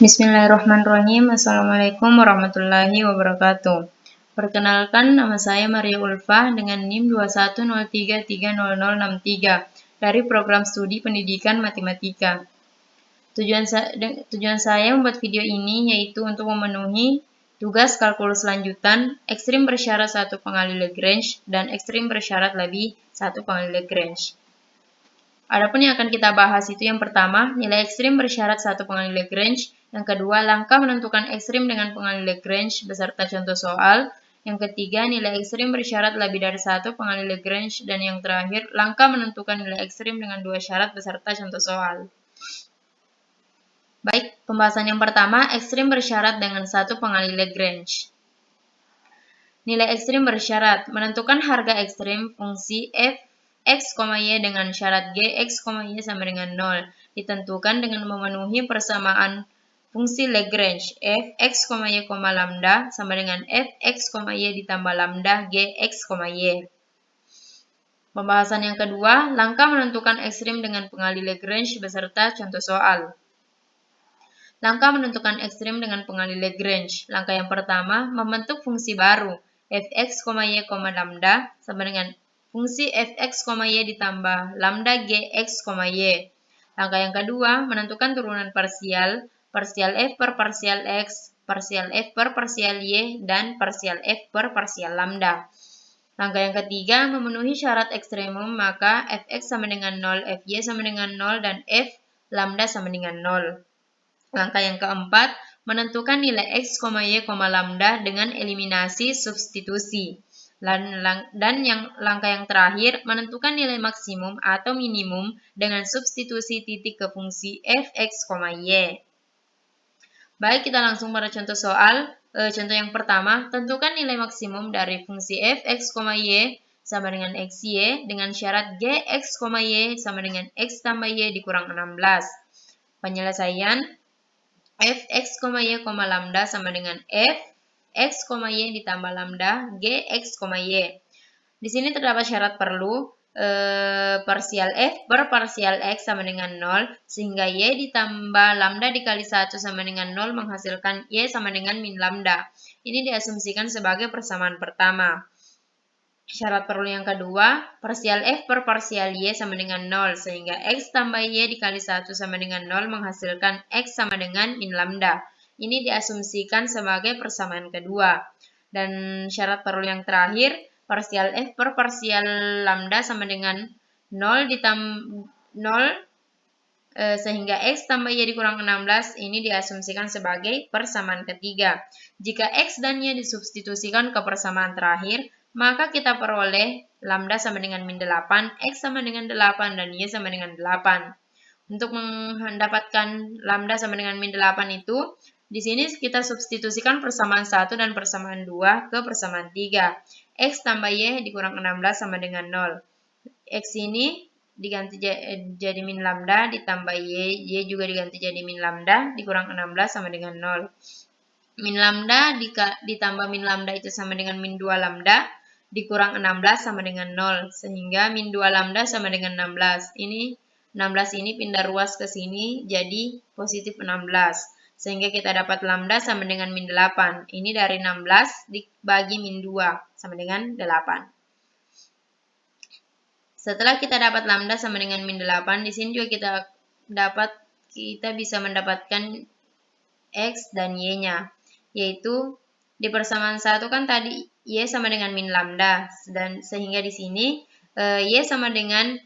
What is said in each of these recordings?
Bismillahirrahmanirrahim. Assalamualaikum warahmatullahi wabarakatuh. Perkenalkan, nama saya Maria Ulfah dengan NIM 210330063 dari Program Studi Pendidikan Matematika. Tujuan saya membuat video ini yaitu untuk memenuhi tugas kalkulus lanjutan, ekstrim bersyarat satu pengali Lagrange dan ekstrim bersyarat lebih satu pengali Lagrange. Adapun yang akan kita bahas itu yang pertama, nilai ekstrim bersyarat satu pengali Lagrange. Yang kedua, langkah menentukan ekstrim dengan pengali Lagrange beserta contoh soal. Yang ketiga, nilai ekstrim bersyarat lebih dari satu pengali Lagrange. Dan yang terakhir, langkah menentukan nilai ekstrim dengan dua syarat beserta contoh soal. Baik, pembahasan yang pertama, ekstrim bersyarat dengan satu pengali Lagrange. Nilai ekstrim bersyarat menentukan harga ekstrim fungsi f x, y dengan syarat g x, y sama dengan 0 ditentukan dengan memenuhi persamaan fungsi Lagrange f x, y, lambda sama dengan f x, y ditambah lambda g x, y. Pembahasan yang kedua, langkah menentukan ekstrim dengan pengali Lagrange beserta contoh soal. Langkah menentukan ekstrim dengan pengali Lagrange. Langkah yang pertama, membentuk fungsi baru f x, y, lambda sama dengan fungsi f(x, y) ditambah lambda g(x, y). Langkah yang kedua, menentukan turunan parsial f per parsial x, parsial f per parsial y, dan parsial f per parsial lambda. Langkah yang ketiga, memenuhi syarat ekstremum, maka fx sama dengan 0, fy sama dengan 0, dan f lambda sama dengan 0. Langkah yang keempat, menentukan nilai x, y, lambda dengan eliminasi substitusi. Dan langkah yang terakhir, menentukan nilai maksimum atau minimum dengan substitusi titik ke fungsi f, x, y. Baik, kita langsung pada contoh soal. Contoh yang pertama, tentukan nilai maksimum dari fungsi f, x, y sama dengan xy dengan syarat g, x, y sama dengan x tambah y dikurang 16. Penyelesaian, f, x, y, lambda sama dengan f x, y ditambah lambda g x, y. Di sini terdapat syarat perlu parsial f per parsial x sama dengan 0 sehingga y ditambah lambda dikali 1 sama dengan 0 menghasilkan y sama dengan min lambda. Ini diasumsikan sebagai persamaan pertama. Syarat perlu yang kedua, parsial f per parsial y sama dengan 0 sehingga x tambah y dikali 1 sama dengan 0 menghasilkan x sama dengan min lambda. Ini diasumsikan sebagai persamaan kedua. Dan syarat perlu yang terakhir, parsial f per parsial lambda sama dengan 0 sehingga x tambah y dikurang 16 ini diasumsikan sebagai persamaan ketiga. Jika x dan y disubstitusikan ke persamaan terakhir, maka kita peroleh lambda sama dengan min 8, x sama dengan 8, dan y sama dengan 8. Untuk mendapatkan lambda sama dengan min 8 itu, di sini kita substitusikan persamaan 1 dan persamaan 2 ke persamaan 3. X tambah Y dikurang 16 sama dengan 0. X ini diganti jadi min lambda ditambah Y. Y juga diganti jadi min lambda dikurang 16 sama dengan 0. Min lambda ditambah min lambda itu sama dengan min 2 lambda dikurang 16 sama dengan 0. Sehingga min 2 lambda sama dengan 16. Ini 16 ini pindah ruas ke sini jadi positif 16. Sehingga kita dapat lambda sama dengan min 8. Ini dari 16 dibagi min 2 sama dengan 8. Setelah kita dapat lambda sama dengan min 8, di sini juga kita bisa mendapatkan x dan y-nya. Yaitu di persamaan 1 kan tadi y sama dengan min lambda, dan sehingga di sini y sama dengan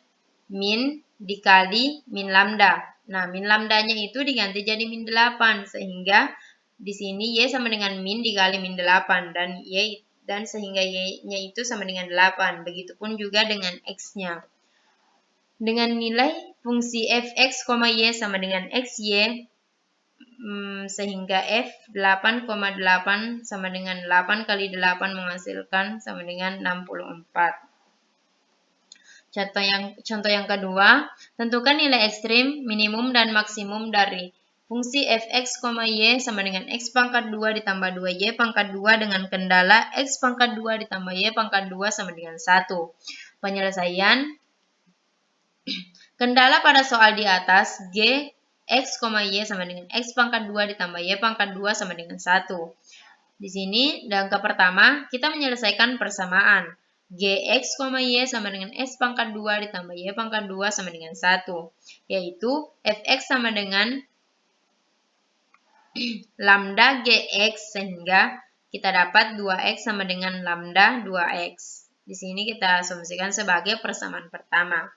min dikali min lambda. Nah, min lambdanya itu diganti jadi min 8 sehingga di sini y sama dengan min dikali min 8 dan sehingga y-nya itu sama dengan 8. Begitupun juga dengan x-nya. Dengan nilai fungsi f(x, y) sama dengan xy sehingga f 8,8 sama dengan 8 kali 8 menghasilkan sama dengan 64. Contoh yang kedua, tentukan nilai ekstrim, minimum, dan maksimum dari fungsi f(x, y) sama dengan x pangkat 2 ditambah 2y pangkat 2 dengan kendala x pangkat 2 ditambah y pangkat 2 sama dengan 1. Penyelesaian, kendala pada soal di atas, g X, Y sama dengan X pangkat 2 ditambah Y pangkat 2 sama dengan 1. Di sini, langkah pertama, kita menyelesaikan persamaan. Gx, Y sama dengan X pangkat 2 ditambah Y pangkat 2 sama dengan 1. Yaitu, Fx sama dengan lambda Gx, sehingga kita dapat 2x sama dengan lambda 2x. Di sini kita asumsikan sebagai persamaan pertama.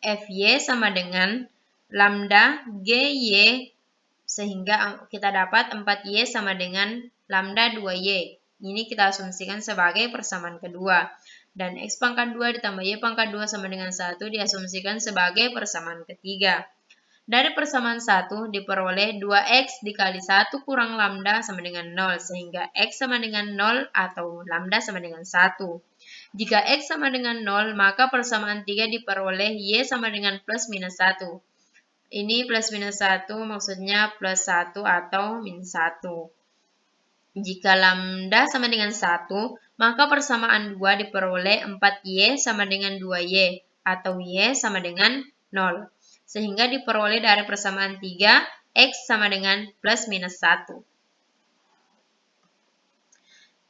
Fy sama dengan lambda Gy, sehingga kita dapat 4y sama dengan lambda 2y. Ini kita asumsikan sebagai persamaan kedua. Dan x pangkat 2 ditambah y pangkat 2 sama dengan 1 diasumsikan sebagai persamaan ketiga. Dari persamaan 1 diperoleh 2x dikali 1 kurang lambda sama dengan 0, sehingga x sama dengan 0 atau lambda sama dengan 1. Jika x sama dengan 0, maka persamaan 3 diperoleh y sama dengan plus minus 1. Ini plus minus 1 maksudnya plus 1 atau minus 1. Jika lambda sama dengan 1, maka persamaan 2 diperoleh 4y sama dengan 2y atau y sama dengan 0. Sehingga diperoleh dari persamaan 3, x sama dengan plus minus 1.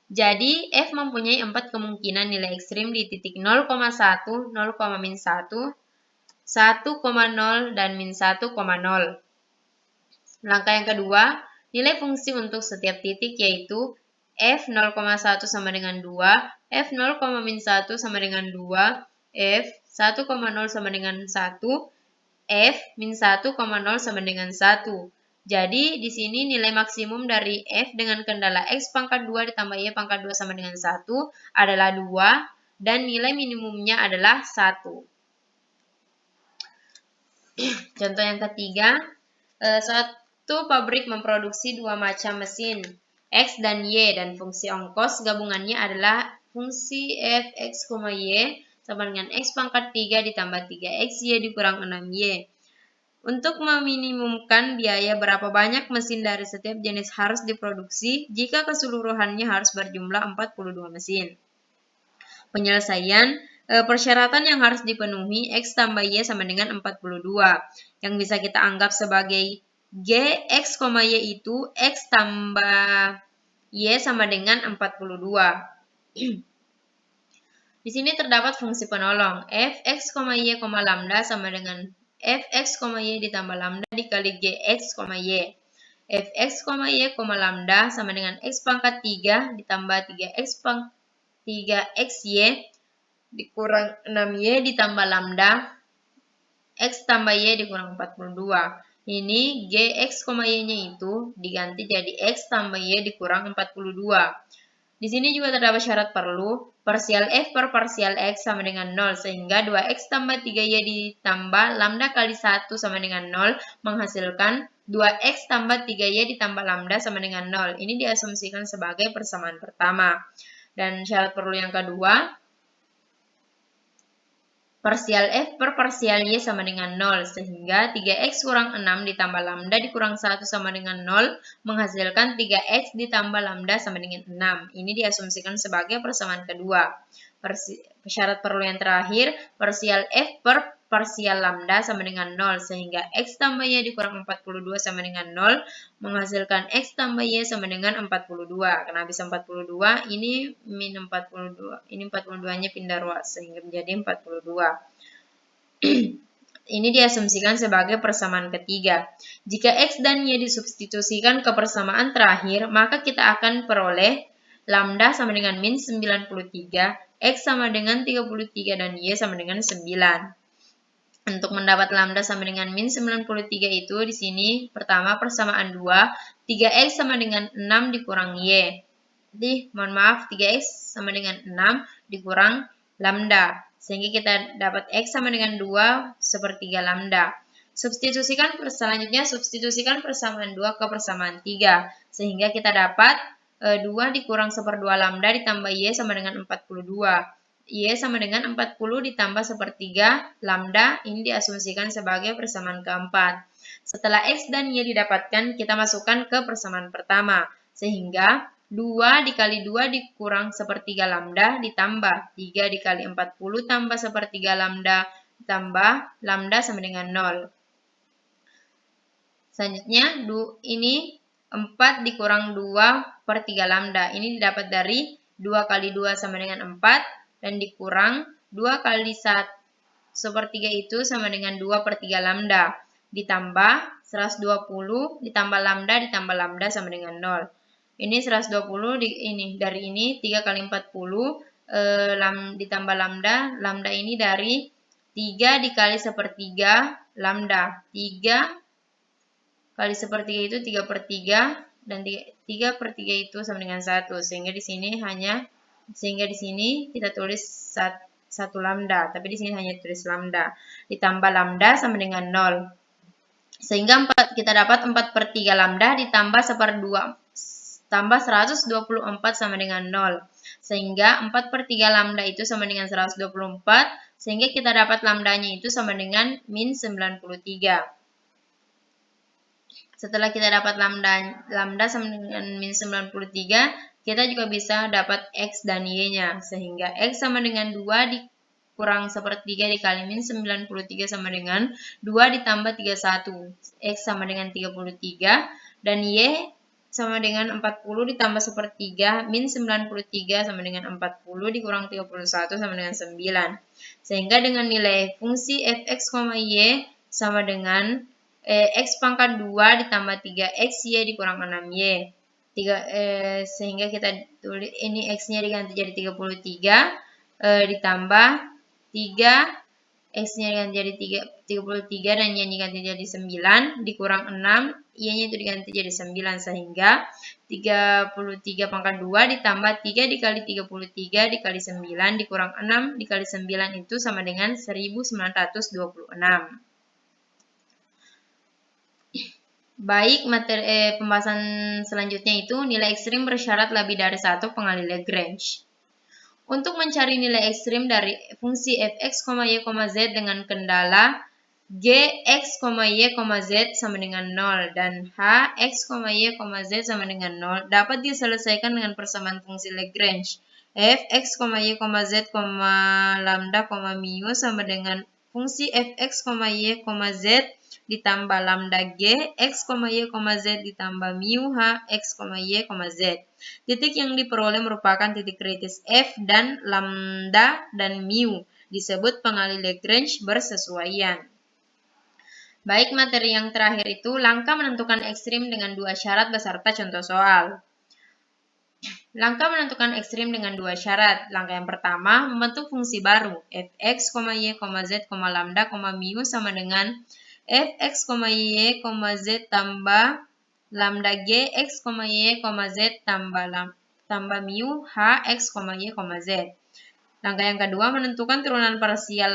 Jadi, F mempunyai 4 kemungkinan nilai ekstrim di titik 0,1, 0,-1, 1,0, dan min 1,0. Langkah yang kedua, nilai fungsi untuk setiap titik yaitu F 0,1 sama dengan 2, F 0,-1 sama dengan 2, F 1,0 sama dengan 1, F min 1,0 sama dengan 1. Jadi, di sini nilai maksimum dari F dengan kendala X pangkat 2 ditambah Y pangkat 2 sama dengan 1 adalah 2, dan nilai minimumnya adalah 1. Contoh yang ketiga, suatu pabrik memproduksi dua macam mesin, X dan Y, dan fungsi ongkos gabungannya adalah fungsi F, X, Y sama dengan X pangkat 3 ditambah 3XY dikurang 6Y. Untuk meminimumkan biaya berapa banyak mesin dari setiap jenis harus diproduksi jika keseluruhannya harus berjumlah 42 mesin. Penyelesaian persyaratan yang harus dipenuhi X tambah Y sama dengan 42. Yang bisa kita anggap sebagai G, X, Y itu X tambah Y sama dengan 42. Di sini terdapat fungsi penolong f, x, y, lambda sama dengan f, x, y ditambah lambda dikali g, x, y. F, x, y, lambda sama dengan x pangkat 3 ditambah 3xy dikurang 6y ditambah lambda x tambah y dikurang 42. Ini g, x, y-nya itu diganti jadi x tambah y dikurang 42. Di sini juga terdapat syarat perlu, parsial f per parsial x sama dengan 0, sehingga 2x tambah 3y ditambah lambda kali 1 sama dengan 0, menghasilkan 2x tambah 3y ditambah lambda sama dengan 0. Ini diasumsikan sebagai persamaan pertama. Dan syarat perlu yang kedua, parsial f per parsial y sama dengan 0, sehingga 3x kurang 6 ditambah lambda dikurang 1 sama dengan 0, menghasilkan 3x ditambah lambda sama dengan 6. Ini diasumsikan sebagai persamaan kedua. Syarat perlu yang terakhir, parsial f per parsial lambda sama dengan 0, sehingga x tambah y dikurang 42 sama dengan 0, menghasilkan x tambah y sama dengan 42. Karena bisa 42, ini min 42. Ini 42-nya pindah ruas, sehingga menjadi 42. Ini diasumsikan sebagai persamaan ketiga. Jika x dan y disubstitusikan ke persamaan terakhir, maka kita akan peroleh lambda sama dengan min 93, x sama dengan 33, dan y sama dengan 9. Untuk mendapat lambda sama dengan min 93 itu di sini pertama persamaan 2, 3x sama dengan 6 dikurang y. Jadi mohon maaf 3x sama dengan 6 dikurang lambda. Sehingga kita dapat x sama dengan 2 sepertiga lambda. Selanjutnya substitusikan persamaan 2 ke persamaan 3. Sehingga kita dapat 2 dikurang 1/2 lambda ditambah y sama dengan 42. Y sama dengan 40 ditambah 1/3 lambda, ini diasumsikan sebagai persamaan keempat. Setelah x dan y didapatkan, kita masukkan ke persamaan pertama. Sehingga 2 dikali 2 dikurang 1/3 lambda ditambah 3 dikali 40 tambah 1/3 lambda ditambah lambda sama dengan 0. Selanjutnya, ini 4 dikurang 2/3 lambda. Ini didapat dari 2 kali 2 sama dengan 4, dan dikurang 2 kali 1/3 itu sama dengan 2/3 lambda. Ditambah 120 ditambah lambda sama dengan 0. Ini 120 dari ini 3 kali 40 ditambah lambda ini dari 3 dikali 1/3 lambda. 3 kali 1/3 itu 3/3, dan 3/3 itu sama dengan 1. Sehingga di sini kita tulis 1 lambda, tapi di sini hanya tulis lambda. Ditambah lambda sama dengan 0. Sehingga kita dapat 4/3 lambda ditambah 1/2 tambah 124 sama dengan 0. Sehingga 4/3 lambda itu sama dengan 124, sehingga kita dapat lambdanya itu sama dengan min 93. Setelah kita dapat lambda sama dengan min 93, kita juga bisa dapat X dan Y-nya. Sehingga X sama dengan 2 dikurang 1/3 dikali min 93 sama dengan 2 ditambah 31. X sama dengan 33, dan Y sama dengan 40 ditambah 1/3, min 93 sama dengan 40 dikurang 31 sama dengan 9. Sehingga dengan nilai fungsi fx, y sama dengan X pangkat 2 ditambah 3XY dikurang 6Y. Sehingga kita tulis ini X-nya diganti jadi 33, ditambah 3, X-nya diganti jadi 33, dan Y-nya diganti jadi 9, dikurang 6, Y-nya itu diganti jadi 9, sehingga 33 pangkat 2 ditambah 3 dikali 33 dikali 9 dikurang 6 dikali 9 itu sama dengan 1926. Baik, pembahasan selanjutnya itu nilai ekstrim bersyarat lebih dari 1 pengali Lagrange. Untuk mencari nilai ekstrim dari fungsi fx, y, z dengan kendala gx, y, z sama dengan 0 dan hx, y, z sama dengan 0 dapat diselesaikan dengan persamaan fungsi Lagrange. Fx, y, z, lambda, mu sama dengan fungsi fx, y, z ditambah lambda g, x, y, z ditambah mu h, x, y, z. Titik yang diperoleh merupakan titik kritis f dan lambda dan mu, disebut pengali Lagrange bersesuaian. Baik, materi yang terakhir itu langkah menentukan ekstrim dengan 2 syarat beserta contoh soal. Langkah menentukan ekstrim dengan 2 syarat. Langkah yang pertama, membentuk fungsi baru, fx, y, z, lambda, mu sama dengan fx, y, z tambah lambda g, x, y, z tambah mu h, x, y, z. Langkah yang kedua, menentukan turunan parsial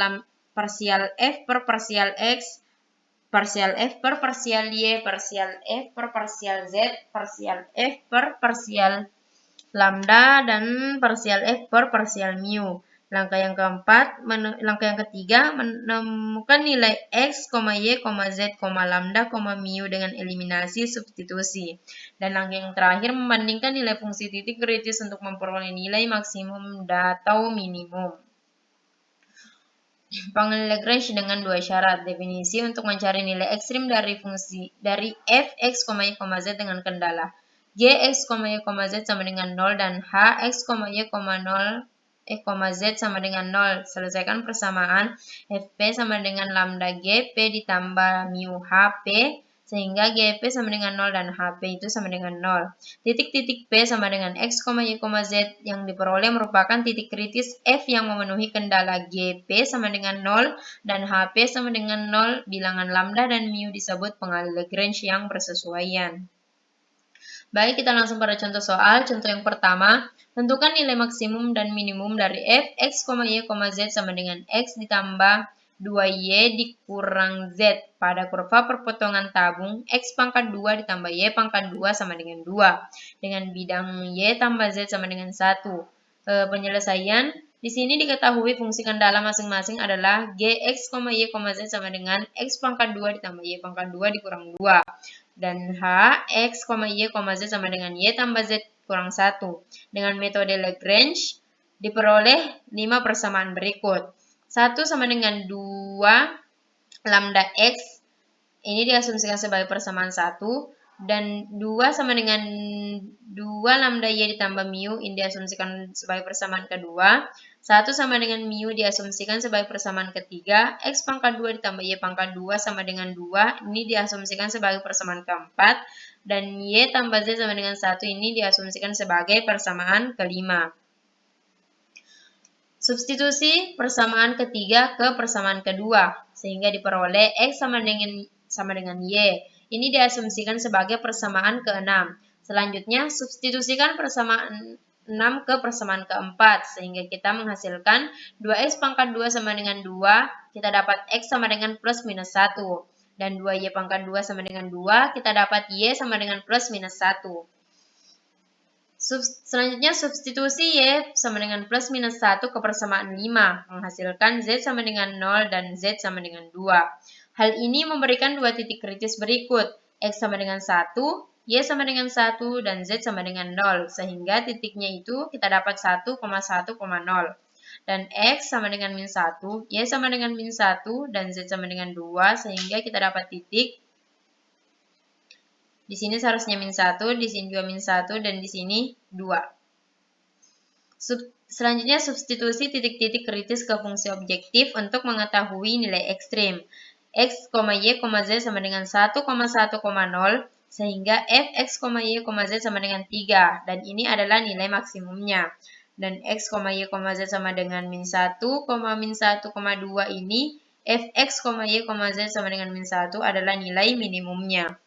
f per parsial x, parsial f per parsial y, parsial f per parsial z, parsial f per parsial lambda, dan parsial f per parsial mu. Langkah yang ketiga, menemukan nilai x, y, z, lambda, mu dengan eliminasi substitusi. Dan langkah yang terakhir, membandingkan nilai fungsi titik kritis untuk memperoleh nilai maksimum atau minimum. Pengali Lagrange dengan 2 syarat. Definisi untuk mencari nilai ekstrim dari f, x, y, z dengan kendala g, x, y, z sama dengan 0 dan h, x, y, z sama dengan 0. Selesaikan persamaan fp sama dengan lambda gp ditambah mu hp, sehingga gp sama dengan 0 dan hp itu sama dengan 0. Titik-titik p sama dengan x, y, z yang diperoleh merupakan titik kritis f yang memenuhi kendala gp sama dengan 0 dan hp sama dengan 0. Bilangan lambda dan mu disebut pengali Lagrange yang bersesuaian. Baik, kita langsung pada contoh soal. Contoh yang pertama, tentukan nilai maksimum dan minimum dari f, x, y, z sama dengan x ditambah 2y dikurang z pada kurva perpotongan tabung x pangkat 2 ditambah y pangkat 2 sama dengan 2 dengan bidang y tambah z sama dengan 1. Penyelesaian, di sini diketahui fungsi kendala masing-masing adalah gx, y, z sama dengan x pangkat 2 ditambah y pangkat 2 dikurang 2. Dan h, x, y, z sama dengan y tambah z kurang 1. Dengan metode Lagrange, diperoleh 5 persamaan berikut. 1 sama dengan 2 lambda X, ini diasumsikan sebagai persamaan 1, dan 2 sama dengan 2 lambda Y ditambah mu, ini diasumsikan sebagai persamaan kedua. 1 sama dengan mu diasumsikan sebagai persamaan ketiga. X pangkat 2 ditambah Y pangkat 2 sama dengan 2, ini diasumsikan sebagai persamaan keempat. Dan Y tambah Z sama dengan 1, ini diasumsikan sebagai persamaan kelima. Substitusi persamaan ketiga ke persamaan kedua, sehingga diperoleh X sama dengan Y. Ini diasumsikan sebagai persamaan ke-6. Selanjutnya, substitusikan persamaan 6 ke persamaan keempat, sehingga kita menghasilkan 2X pangkat 2 sama dengan 2, kita dapat X sama dengan plus minus 1. Dan 2Y pangkat 2 sama dengan 2, kita dapat Y sama dengan plus minus 1. Selanjutnya, substitusi Y sama dengan plus minus 1 ke persamaan 5, menghasilkan Z sama dengan 0 dan Z sama dengan 2. Hal ini memberikan dua titik kritis berikut, X sama dengan 1, Y sama dengan 1, dan Z sama dengan 0, sehingga titiknya itu kita dapat 1,1,0. Dan X sama dengan min 1, Y sama dengan min 1, dan Z sama dengan 2, sehingga kita dapat titik. Di sini seharusnya min 1, di sini juga min 1, dan di sini 2. Selanjutnya, substitusi titik-titik kritis ke fungsi objektif untuk mengetahui nilai ekstrim. X, Y, Z sama dengan 1,1,0, sehingga f X, Y, Z sama dengan 3, dan ini adalah nilai maksimumnya. Dan X, Y, Z sama dengan min 1, min 1,2 ini, f X, Y, Z sama dengan min 1 adalah nilai minimumnya.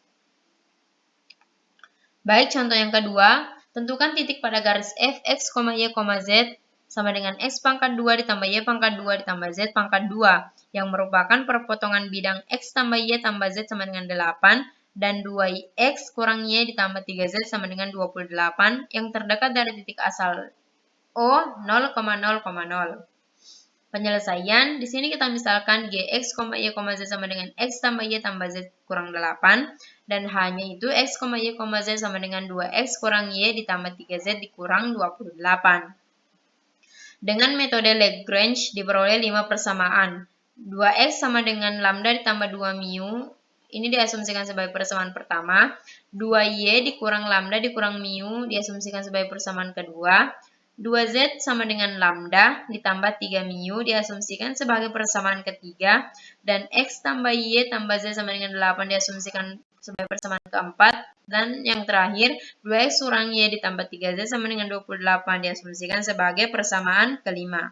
Baik, contoh yang kedua, tentukan titik pada garis f X, Y, Z sama dengan X pangkat 2 ditambah Y pangkat 2 ditambah Z pangkat 2, yang merupakan perpotongan bidang X tambah Y tambah Z sama dengan 8, dan 2X kurang Y ditambah 3Z sama dengan 28, yang terdekat dari titik asal O 0,0,0. Penyelesaian, di sini kita misalkan Gx, Y, Z sama dengan X tambah Y tambah Z kurang 8, dan hanya itu X, Y, Z sama dengan 2X kurang Y ditambah 3Z dikurang 28. Dengan metode Lagrange diperoleh 5 persamaan. 2X sama dengan lambda ditambah 2 mu, ini diasumsikan sebagai persamaan pertama. 2Y dikurang lambda dikurang mu diasumsikan sebagai persamaan kedua. 2Z sama dengan lambda ditambah 3 mu diasumsikan sebagai persamaan ketiga, dan X tambah Y tambah Z sama dengan 8 diasumsikan sebagai persamaan keempat, dan yang terakhir 2X kurang Y ditambah 3Z sama dengan 28 diasumsikan sebagai persamaan kelima.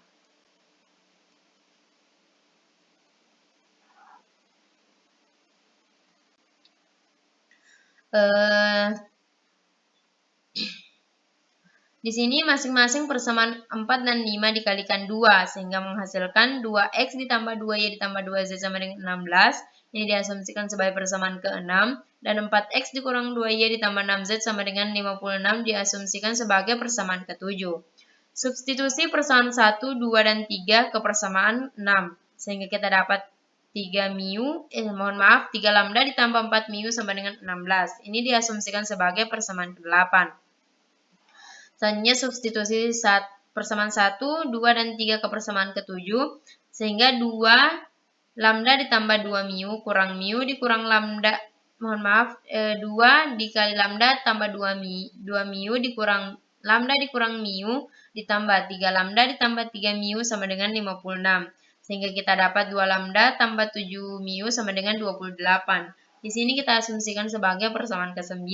Di sini masing-masing persamaan 4 dan 5 dikalikan 2, sehingga menghasilkan 2X ditambah 2Y ditambah 2Z sama dengan 16. Ini diasumsikan sebagai persamaan ke-6. Dan 4X dikurang 2Y ditambah 6Z sama dengan 56 diasumsikan sebagai persamaan ke-7. Substitusi persamaan 1, 2, dan 3 ke persamaan 6. Sehingga kita dapat 3 lambda ditambah 4 mu sama dengan 16. Ini diasumsikan sebagai persamaan ke-8. Selanjutnya substitusi persamaan 1, 2, dan 3 ke persamaan ke-7, sehingga 2 lambda ditambah 2 mu kurang mu dikurang lambda, 2 dikali lambda tambah 2 mu dikurang lambda dikurang mu ditambah 3 lambda ditambah 3 mu sama dengan 56. Sehingga kita dapat 2 lambda tambah 7 mu sama dengan 28. Di sini kita asumsikan sebagai persamaan ke-9.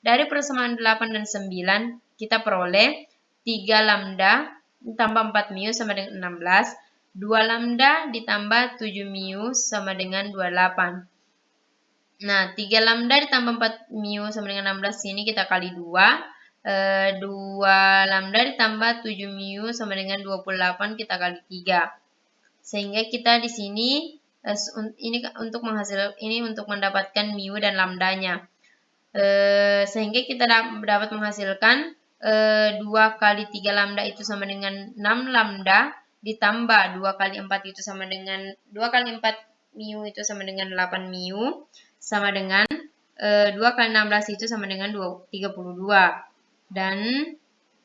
Dari persamaan 8 dan 9, kita peroleh 3 lambda ditambah 4 mu sama dengan 16, 2 lambda ditambah 7 mu sama dengan 28. Nah, 3 lambda ditambah 4 mu sama dengan 16 ini kita kali 2. 2 lambda ditambah 7 mu sama dengan 28 kita kali 3. Sehingga kita di sini ini untuk mendapatkan mu dan lambdanya. Sehingga kita dapat menghasilkan 2 kali 3 lambda itu sama dengan 6 lambda ditambah 2 kali 4 itu sama dengan 2 kali 4 mu itu sama dengan 8 mu sama dengan 2 kali 16 itu sama dengan 32. Dan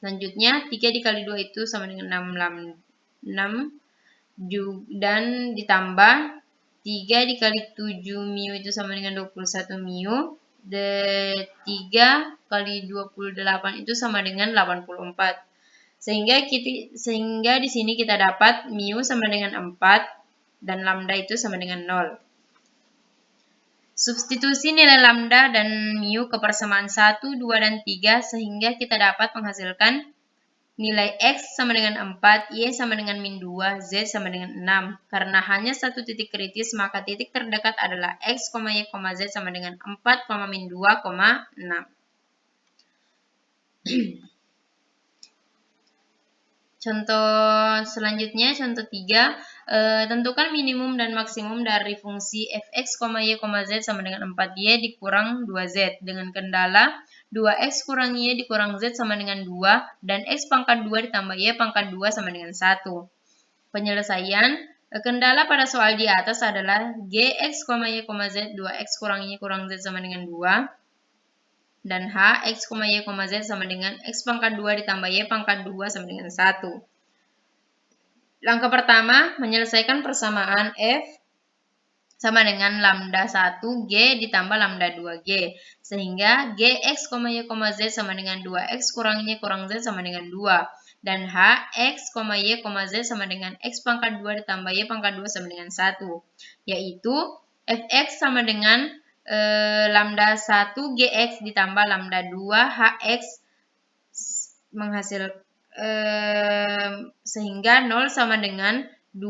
selanjutnya 3 dikali 2 itu sama dengan 6 dan ditambah 3 dikali 7 mu itu sama dengan 21 mu. 3 kali 28 itu sama dengan 84. Sehingga di sini kita dapat mu sama dengan 4 dan lambda itu sama dengan 0. Substitusi nilai lambda dan mu ke persamaan 1, 2, dan 3 sehingga kita dapat menghasilkan nilai X sama dengan 4, Y sama dengan min 2, Z sama dengan 6. Karena hanya satu titik kritis, maka titik terdekat adalah X, Y, Z sama dengan 4, min 2, 6. Contoh selanjutnya, contoh 3. Tentukan minimum dan maksimum dari fungsi fx, y, z sama dengan 4y dikurang 2z dengan kendala 2x kurang y dikurang z sama dengan 2 dan x pangkat 2 ditambah y pangkat 2 sama dengan 1. Penyelesaian kendala pada soal di atas adalah gx, y, z 2x kurang y kurang z sama dengan 2 dan h, x, y, z sama dengan x pangkat 2 ditambah y pangkat 2 sama dengan 1. Langkah pertama, menyelesaikan persamaan f sama dengan lambda 1 g ditambah lambda 2g. Sehingga gx, y, z sama dengan 2x kurang y kurang z sama dengan 2. Dan h, x, y, z sama dengan x pangkat 2 ditambah y pangkat 2 sama dengan 1. Yaitu fx sama dengan lambda 1 gx ditambah lambda 2 hx menghasilkan sehingga 0 sama dengan 2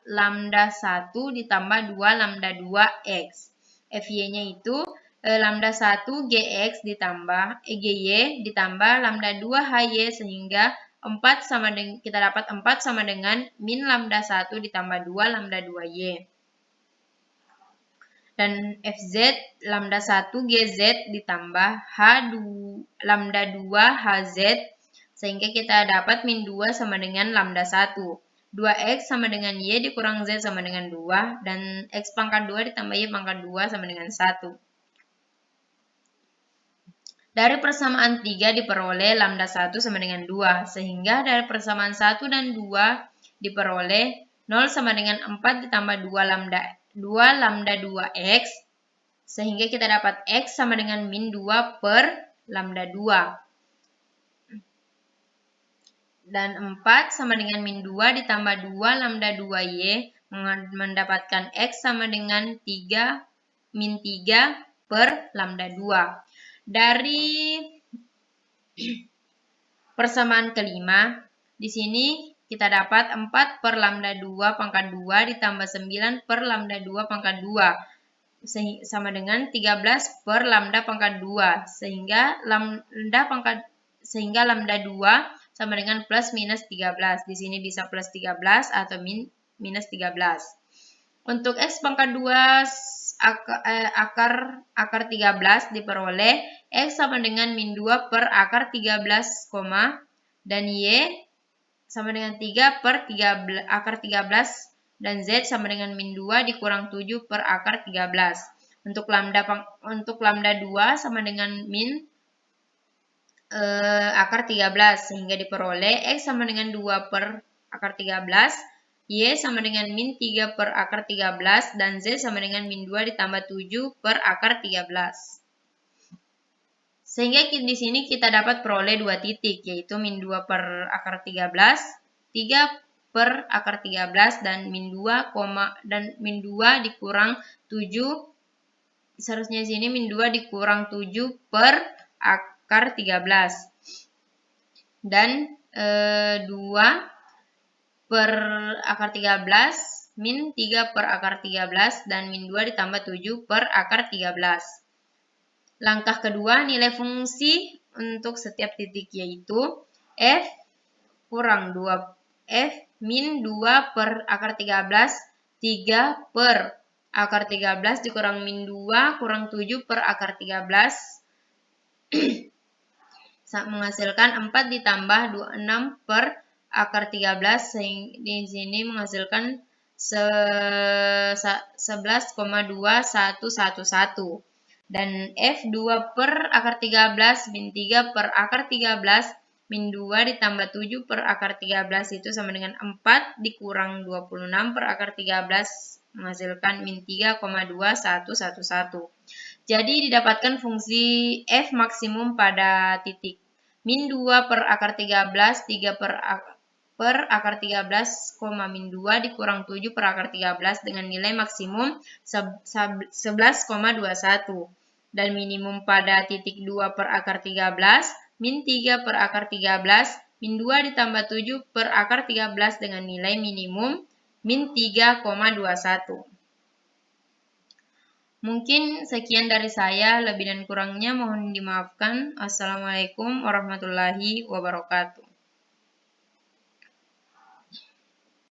lambda 1 ditambah 2 lambda 2x. Fy-nya itu lambda 1 gx ditambah gy ditambah lambda 2 hy sehingga 4 sama dengan, kita dapat 4 sama dengan min lambda 1 ditambah 2 lambda 2y. Dan fz lambda 1 gz ditambah lambda 2 hz sehingga kita dapat min 2 sama dengan lambda 1. 2x sama dengan y dikurang z sama dengan 2 dan x pangkat 2 ditambah y pangkat 2 sama dengan 1. Dari persamaan 3 diperoleh lambda 1 sama dengan 2 sehingga dari persamaan 1 dan 2 diperoleh 0 sama dengan 4 ditambah 2 lambda 2x sehingga kita dapat x sama dengan min 2 per lambda 2 dan 4 sama dengan min 2 ditambah 2 lambda 2y mendapatkan x sama dengan min 3 per lambda 2. Dari persamaan kelima di sini kita dapat 4 per lambda 2 pangkat 2 ditambah 9 per lambda 2 pangkat 2 sama dengan 13 per lambda pangkat 2 sehingga lambda 2 sama dengan plus minus 13. Di sini bisa plus 13 atau minus 13. Untuk x pangkat 2 akar 13 diperoleh x sama dengan min 2 per akar 13, dan y sama dengan 3 per akar 13 dan z sama dengan min 2 dikurang 7 per akar 13. Untuk lambda 2 sama dengan min akar 13 sehingga diperoleh x sama dengan 2 per akar 13, y sama dengan min 3 per akar 13 dan z sama dengan min 2 ditambah 7 per akar 13. Sehingga di sini kita dapat peroleh 2 titik yaitu min 2 per akar 13, 3 per akar 13 dan min 2 dikurang 7. Seharusnya di sini min 2 dikurang 7 per akar 13 dan 2 per akar 13 min 3 per akar 13 dan min 2 ditambah 7 per akar 13. Langkah kedua, nilai fungsi untuk setiap titik yaitu f min 2 per akar 13 3 per akar 13 dikurang min 2 kurang 7 per akar 13 menghasilkan 4 ditambah 26 per akar 13 sehingga di sini menghasilkan 11,2111 dan f 2 per akar 13 min 3 per akar 13 min 2 ditambah 7 per akar 13 itu sama dengan 4 dikurang 26 per akar 13 menghasilkan min 3,2111. Jadi didapatkan fungsi f maksimum pada titik min 2 per akar 13, 3 per akar 13, min 2 dikurang 7 per akar 13 dengan nilai maksimum 11,21 dan minimum pada titik 2 per akar 13, min 3 per akar 13, min 2 ditambah 7 per akar 13 dengan nilai minimum min 3,21. Mungkin sekian dari saya, lebih dan kurangnya mohon dimaafkan. Assalamualaikum warahmatullahi wabarakatuh.